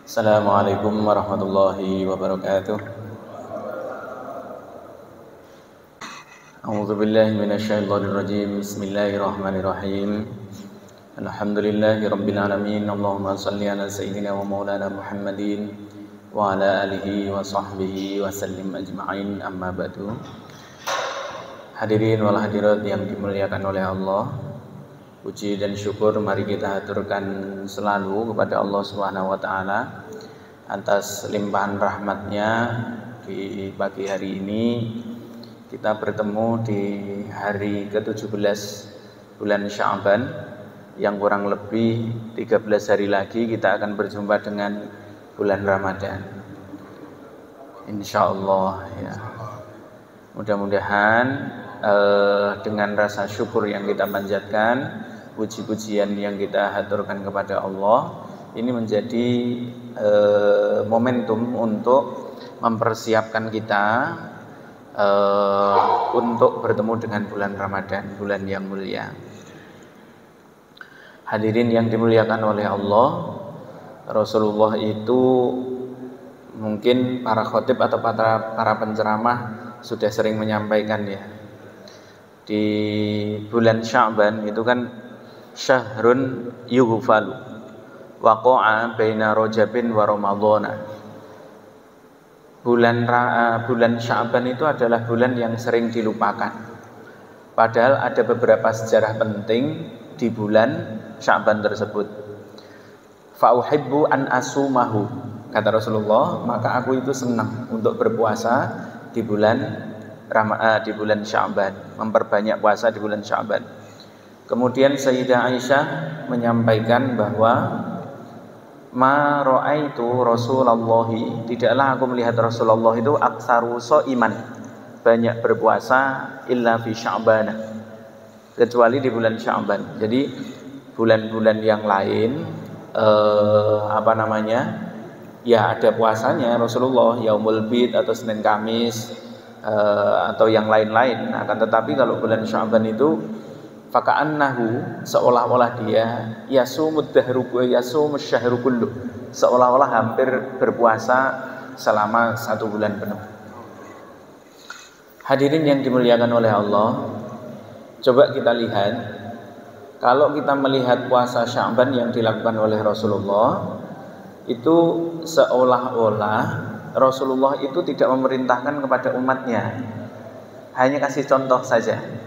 Assalamualaikum warahmatullahi wabarakatuh. A'udzu billahi minasyaitonir rajim. Bismillahirrahmanirrahim. Alhamdulillahi rabbil alamin. Allahumma shalli ala sayyidina wa maulana Muhammadin wa ala alihi wa sahbihi wa sallim ajma'in. Amma ba'du. Hadirin wal hadirat yang dimuliakan oleh Allah, puji dan syukur mari kita haturkan selalu kepada Allah Subhanahu wa taala atas limpahan rahmatnya. Di pagi hari ini kita bertemu di hari ke-17 bulan Sya'ban, yang kurang lebih 13 hari lagi kita akan berjumpa dengan bulan Ramadan, insyaallah ya. Mudah-mudahan dengan rasa syukur yang kita panjatkan, puji-pujian yang kita haturkan kepada Allah, ini menjadi momentum untuk mempersiapkan kita untuk bertemu dengan bulan Ramadan, bulan yang mulia. Hadirin yang dimuliakan oleh Allah, Rasulullah itu mungkin para khotib atau para penceramah sudah sering menyampaikan ya, di bulan Sya'ban itu kan syahrun yughfalu waqa'a baina Rajabin wa Ramadhana. Bulan Sya'ban itu adalah bulan yang sering dilupakan. Padahal ada beberapa sejarah penting di bulan Sya'ban tersebut. Fa uhibbu an asumahu, kata Rasulullah, maka aku itu senang untuk berpuasa di bulan Sya'ban, memperbanyak puasa di bulan Sya'ban. Kemudian Sayyidah Aisyah menyampaikan bahwa ma ra'aitu Rasulullah, tidaklah aku melihat Rasulullah itu aktsaru shaiman, banyak berpuasa, illa fi Sya'ban, kecuali di bulan Sya'ban. Jadi bulan-bulan yang lain ya ada puasanya Rasulullah, Yaumul Bid atau Senin Kamis atau yang lain-lain. Akan tetapi kalau bulan Sya'ban itu faka'annahu, seolah-olah dia yasumud syahru kullu, seolah-olah hampir berpuasa selama 1 bulan penuh. Hadirin yang dimuliakan oleh Allah, coba kita lihat, kalau kita melihat puasa Sya'ban yang dilakukan oleh Rasulullah, itu seolah-olah Rasulullah itu tidak memerintahkan kepada umatnya, hanya kasih contoh saja.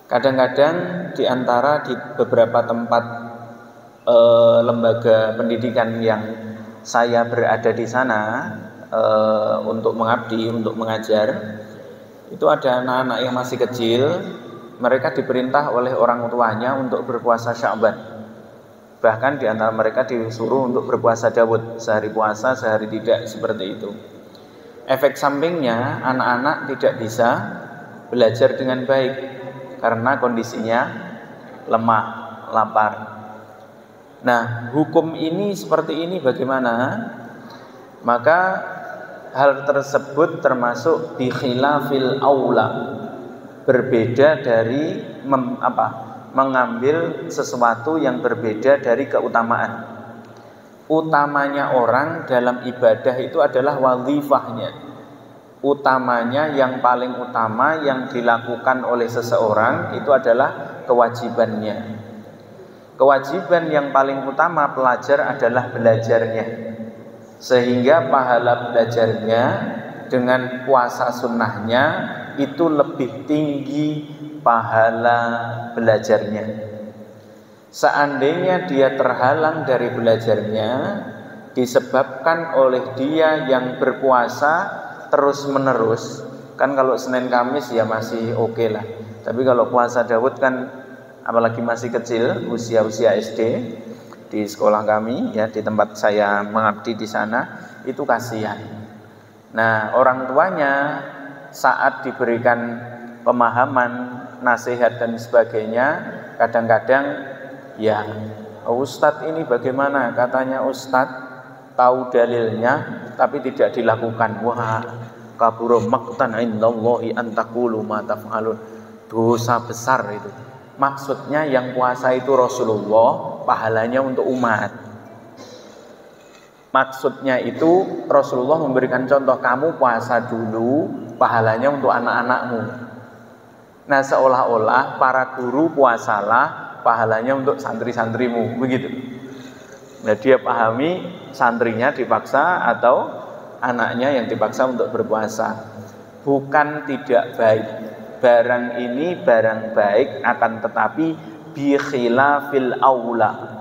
Kadang-kadang di antara di beberapa tempat lembaga pendidikan yang saya berada di sana untuk mengabdi, untuk mengajar, itu ada anak-anak yang masih kecil, mereka diperintah oleh orang tuanya untuk berpuasa Sya'ban. Bahkan di antara mereka disuruh untuk berpuasa Daud, sehari puasa, sehari tidak, seperti itu. Efek sampingnya anak-anak tidak bisa belajar dengan baik karena kondisinya lemah, lapar. Nah, hukum ini seperti ini bagaimana? Maka hal tersebut termasuk bi khilafil aula, berbeda dari mengambil sesuatu yang berbeda dari keutamaan. Utamanya orang dalam ibadah itu adalah wazifahnya. Utamanya, yang paling utama yang dilakukan oleh seseorang itu adalah kewajibannya. Kewajiban yang paling utama pelajar adalah belajarnya, sehingga pahala belajarnya dengan puasa sunnahnya itu lebih tinggi pahala belajarnya. Seandainya dia terhalang dari belajarnya disebabkan oleh dia yang berpuasa terus menerus, kan kalau Senin Kamis ya masih oke lah, tapi kalau puasa Daud kan, apalagi masih kecil, usia SD, di sekolah kami ya, di tempat saya mengabdi di sana, itu kasihan. Nah, orang tuanya saat diberikan pemahaman, nasihat dan sebagainya, kadang-kadang ya, Ustadz ini bagaimana, katanya Ustadz tahu dalilnya tapi tidak dilakukan. Wah, kabura maqtan indallahi an taqulu ma taf'alun, dosa besar itu. Maksudnya yang puasa itu Rasulullah, pahalanya untuk umat. Maksudnya itu Rasulullah memberikan contoh, kamu puasa dulu, pahalanya untuk anak-anakmu. Nah, seolah-olah para guru puasalah, pahalanya untuk santri-santrimu, begitu. Nah, dia pahami santrinya dipaksa atau anaknya yang dipaksa untuk berpuasa. Bukan tidak baik. Barang ini barang baik, akan tetapi bi khilafil aula.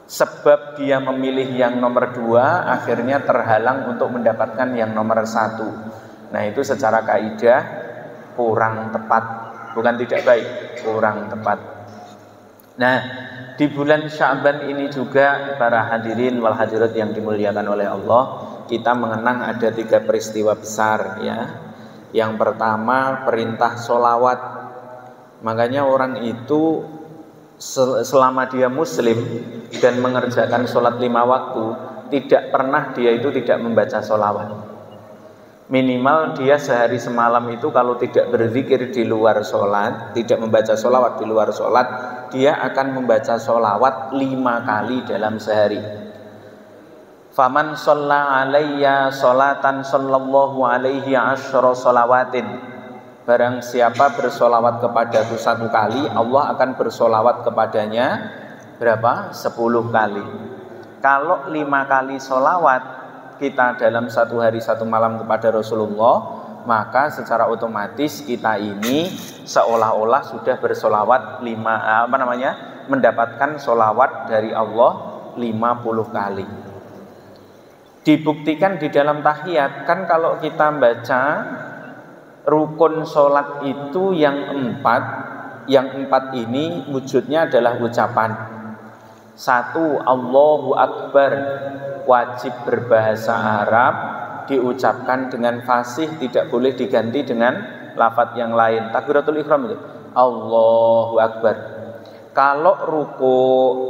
Sebab dia memilih yang nomor 2, akhirnya terhalang untuk mendapatkan yang nomor 1. Nah, itu secara kaidah kurang tepat, bukan tidak baik, kurang tepat. Nah, di bulan Sya'ban ini juga para hadirin wal hadirat yang dimuliakan oleh Allah, kita mengenang ada 3 peristiwa besar ya. Yang pertama, perintah sholawat. Makanya orang itu selama dia muslim dan mengerjakan sholat 5 waktu, tidak pernah dia itu tidak membaca sholawat. Minimal dia sehari semalam itu kalau tidak berzikir di luar sholat, tidak membaca sholawat di luar sholat, dia akan membaca sholawat 5 kali dalam sehari. Faman sholla alayya sholatan sallallahu alaihi asyra sholawatin. Barang siapa bersolawat kepadaku 1 kali, Allah akan bersolawat kepadanya berapa? 10 kali. Kalau 5 kali solawat kita dalam 1 hari 1 malam kepada Rasulullah, maka secara otomatis kita ini seolah-olah sudah bersolawat mendapatkan solawat dari Allah 50 kali. Dibuktikan di dalam tahiyat, kan kalau kita baca rukun sholat itu yang 4 ini wujudnya adalah ucapan. 1, Allahu Akbar, wajib berbahasa Arab, diucapkan dengan fasih, tidak boleh diganti dengan lafadz yang lain. Takbiratul ihram itu Allahu Akbar. Kalau ruku,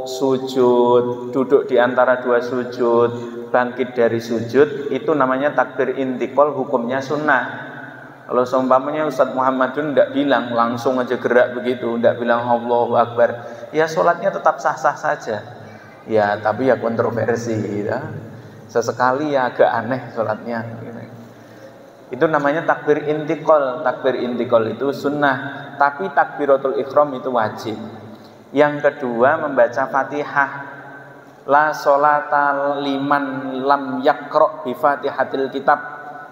sujud, duduk di antara 2 sujud, bangkit dari sujud, itu namanya takbir intiqal, hukumnya sunnah. Kalau seumpamanya Ustadz Muhammadun tidak bilang, langsung aja gerak begitu, tidak bilang Allahu Akbar, ya sholatnya tetap sah-sah saja. Ya, tapi ya kontroversi ya. Sesekali ya agak aneh sholatnya. Itu namanya takbir intiqal. Takbir intiqal itu sunnah, tapi takbiratul ihram itu wajib. Yang kedua, membaca Fatihah. La sholata liman lam yaqra bi Fatihatil kitab.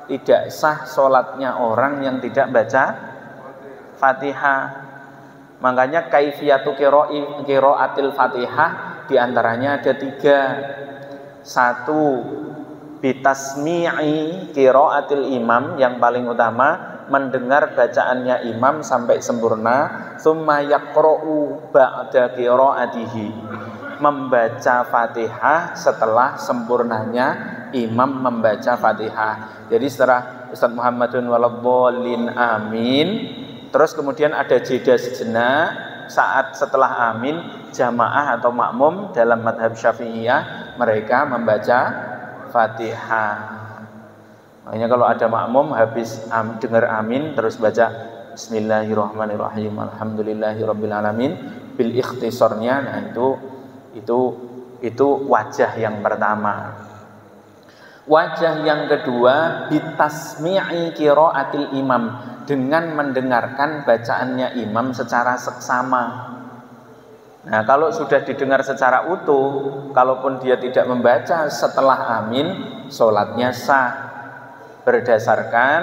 Tidak sah sholatnya orang yang tidak baca Fatihah. Makanya kaifiyatu qiraatil Fatihah diantaranya ada 3. 1, bitasmi'i qiraatil imam, yang paling utama mendengar bacaannya imam sampai sempurna. Tsumma yaqra'u ba'da qiraatihi, membaca Fatihah setelah sempurnanya imam membaca Fatihah. Jadi setelah Ustadz Muhammadun waladhdallin amin, terus kemudian ada jeda sejenak, saat setelah amin jamaah atau makmum dalam madhab Syafi'iyah mereka membaca Fatihah. Makanya kalau ada makmum habis dengar amin terus baca Bismillahirrahmanirrahim, Alhamdulillahirabbil alamin bil ikhtisarnya. Nah, itu wajah yang pertama. Wajah yang kedua, bitasmi'i qiraatil imam, dengan mendengarkan bacaannya imam secara seksama. Nah, kalau sudah didengar secara utuh, kalaupun dia tidak membaca setelah amin, sholatnya sah. Berdasarkan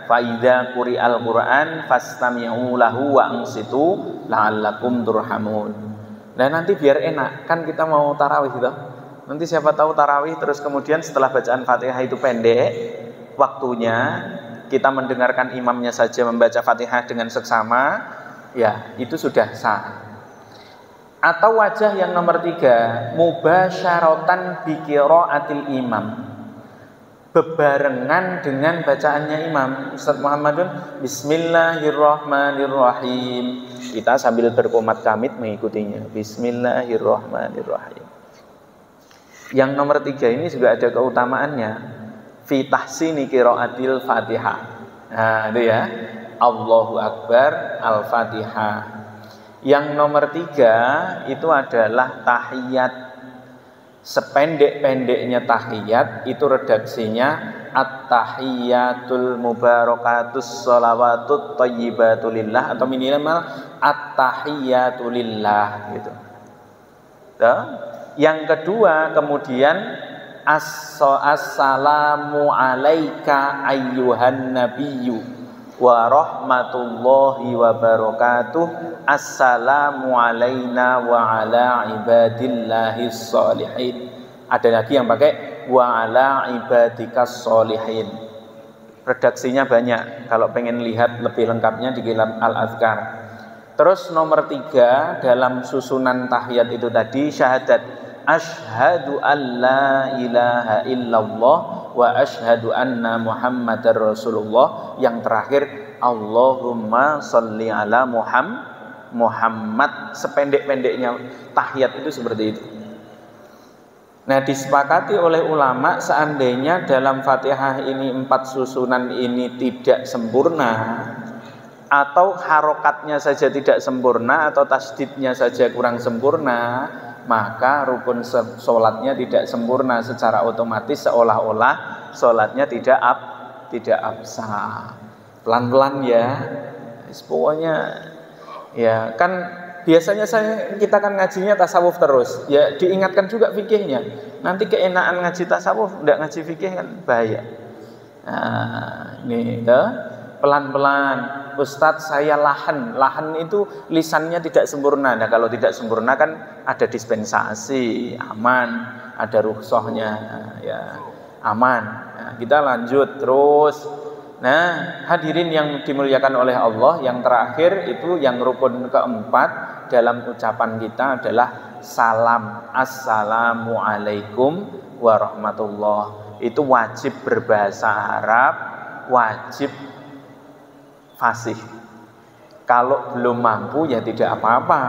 faidza quri'al Qur'an fastami'u lahu wa ansitu la'allakum turhamun. Nah, nanti biar enak, kan kita mau tarawih gitu. Nanti siapa tahu tarawih terus kemudian setelah bacaan Fatihah itu pendek waktunya, kita mendengarkan imamnya saja membaca Fatihah dengan seksama, ya itu sudah sah. Atau wajah yang nomor 3, mubasyaratan bi qiraatil imam, bebarengan dengan bacaannya imam. Ustadz Muhammadun Bismillahirrahmanirrahim, kita sambil berkomat kamit mengikutinya, Bismillahirrahmanirrahim. Yang nomor 3 ini juga ada keutamaannya, fi tahsini qiraatil Fatihah. Nah, itu ya, Allahu Akbar, Al-Fatihah. Yang nomor 3 itu adalah tahiyat. Sependek-pendeknya tahiyat itu redaksinya at-tahiyatul mubarakatus sholawatut thayyibatulillah atau minimal at-tahiyatulillah gitu. Yang kedua kemudian assalamu alaika ayyuhan nabiyyu wa rahmatullahi wa barakatuh. Assalamu alaina wa ala ibadillahis sholihin. Ada lagi yang pakai wa ala ibadikas sholihin. Redaksinya banyak. Kalau pengen lihat lebih lengkapnya di kitab Al-Azkar. Terus nomor 3 dalam susunan tahiyat itu tadi syahadat asyhadu an la ilaha illallah wa asyhadu anna muhammadar rasulullah. Yang terakhir Allahumma sholli ala Muhammad. Sependek-pendeknya tahiyat itu seperti itu. Nah, disepakati oleh ulama seandainya dalam Fatihah ini 4 susunan ini tidak sempurna, atau harokatnya saja tidak sempurna, atau tasdidnya saja kurang sempurna, maka rukun sholatnya tidak sempurna secara otomatis, seolah-olah sholatnya tidak absah. Pelan-pelan ya, pokoknya ya kan biasanya kita kan ngajinya tasawuf terus, ya diingatkan juga fikihnya. Nanti keenaan ngaji tasawuf, tidak ngaji fikih kan bahaya. Nah, ini pelan-pelan. Ustadz saya lahan itu lisannya tidak sempurna. Nah kalau tidak sempurna kan ada dispensasi, aman, ada rukhsahnya, ya aman. Nah, kita lanjut terus. Nah hadirin yang dimuliakan oleh Allah, yang terakhir itu yang rukun keempat dalam ucapan kita adalah salam. Assalamualaikum warahmatullah. Itu wajib berbahasa Arab, wajib fasih. Kalau belum mampu ya tidak apa-apa.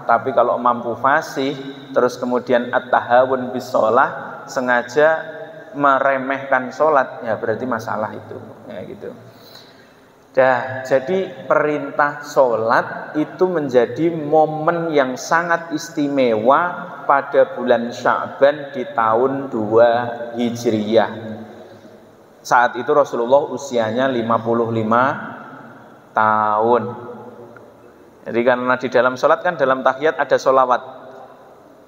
Tapi kalau mampu fasih, terus kemudian at-tahawun bis sholah, sengaja meremehkan sholat, ya berarti masalah itu. Ya gitu. Jadi perintah sholat itu menjadi momen yang sangat istimewa pada bulan Sya'ban di tahun 2 Hijriyah. Saat itu Rasulullah usianya 55 tahun. Jadi karena di dalam sholat kan dalam tahiyat ada sholawat.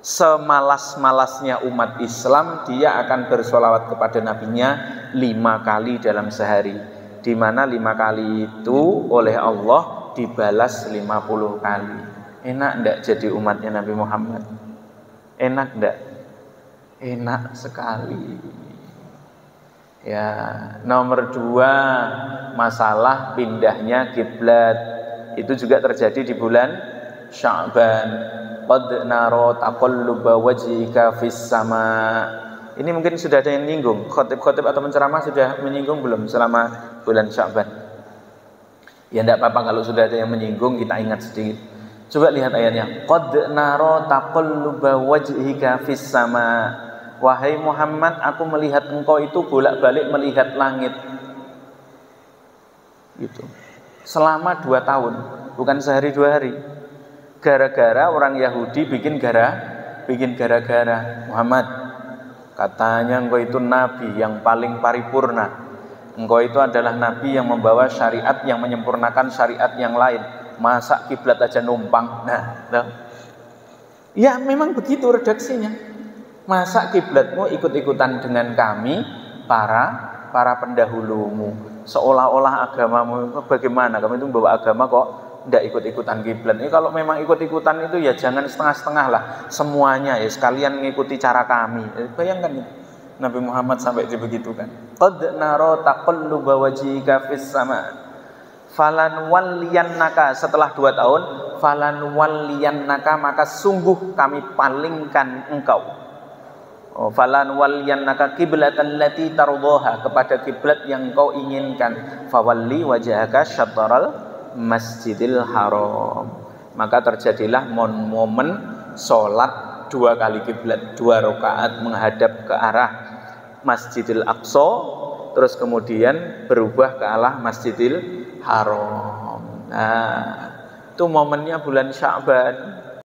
Semalas-malasnya umat Islam dia akan bersolawat kepada nabinya 5 kali dalam sehari. Di mana 5 kali itu oleh Allah dibalas 50 kali. Enak enggak jadi umatnya Nabi Muhammad? Enak enggak? Enak sekali. Ya, nomor 2 masalah pindahnya kiblat itu juga terjadi di bulan Sya'ban. Qad nara taqalluba wajhika fis sama. Ini mungkin sudah ada yang menyinggung, khotib-khotib atau penceramah sudah menyinggung belum selama bulan Sya'ban? Ya enggak apa-apa kalau sudah ada yang menyinggung, kita ingat sedikit. Coba lihat ayatnya. Qad nara taqalluba wajhika fis sama. Wahai Muhammad, aku melihat engkau itu bolak-balik melihat langit. Gitu. Selama 2 tahun, bukan sehari 2 hari. Gara-gara orang Yahudi bikin gara-gara. Muhammad, katanya engkau itu nabi yang paling paripurna. Engkau itu adalah nabi yang membawa syariat yang menyempurnakan syariat yang lain. Masa kiblat aja numpang. Nah, ya memang begitu redaksinya. Masa kiblatmu ikut-ikutan dengan kami para pendahulumu, seolah-olah agamamu bagaimana? Kamu itu membawa agama kok tidak ikut-ikutan kiblat. Ini kalau memang ikut-ikutan itu ya jangan setengah-setengah lah, semuanya ya sekalian mengikuti cara kami. Bayangkan itu Nabi Muhammad sampai dibegitukan. Qad nara taqalluba wajhika fis sama. Falan walliyannaka, setelah 2 tahun, falan walliyannaka, maka sungguh kami palingkan engkau. Falan walliyannaka qiblatan lati tardaha, kepada kiblat yang kau inginkan. Fawalli wajhaka syatral masjidil haram. Maka terjadilah momen sholat 2 kali kiblat, 2 rakaat menghadap ke arah Masjidil Aqsa, terus kemudian berubah ke arah Masjidil Haram. Nah, itu momennya bulan Sya'ban.